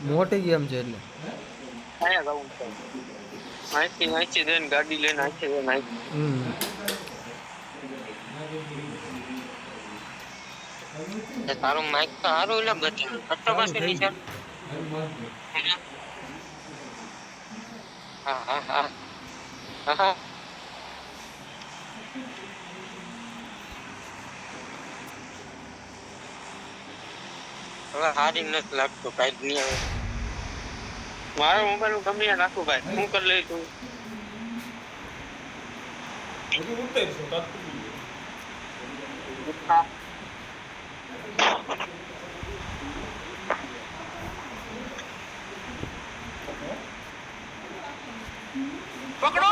મોટી ગેમ છે એટલે આયા ગાઉન છે આઈથી દેન ગાડી લઈને આઈથી દેન તારું માઈક તો સારું એટલે બચે અટો પાસે નીચે હા હા હા હા હવે હારી નથી લાગતું કાંઈ નહીં હવે મારો મોબાઈલ ગમે ત્યાં નાખું ભાઈ હું કરી લઈ તું પકડો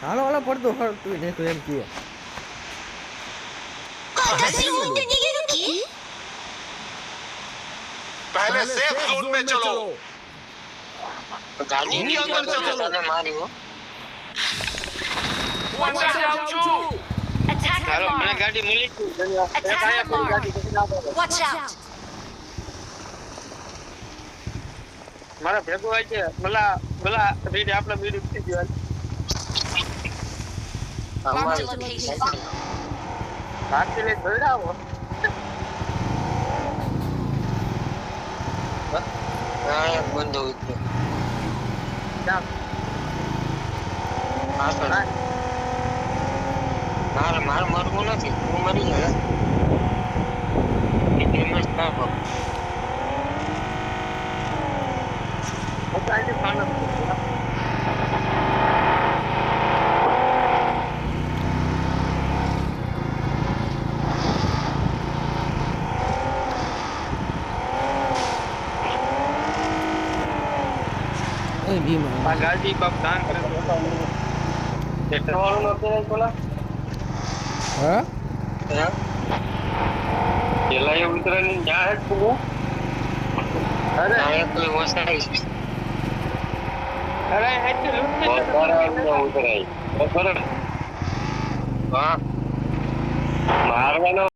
હાલો હાલો પડતો તું દેખો એમ કે पहले सेफ जोन में चलो गाड़ी के अंदर चलो मारी हो अंदर जाओ चू Attack ચાલો મને mark. ગાડી મળી ગઈ Attack આયા કોઈ ગાડી mark. પછી ના પડે. Watch out. મારા ભેગો હોય છે ભલા રીડ આપણા બીડી થઈ ગયો Mark the location. હાથી લઈ દોડાવો હા બંધ હોય છે ચાલ હા તો મારે મરવું નથી હું મરી જાય એ મસ્ત ના બપ ઓકે ફાન એ બીમાં આ ગાડી બાપ દાન કરે પેટ્રોલ નો કે બોલા હા પેલા એ ઉતરવાની ન્યા હે તું અરે આ કોઈ વસાઈ અરે હેઠે લૂટ ઉતરાય બરાબર હા મારવાનો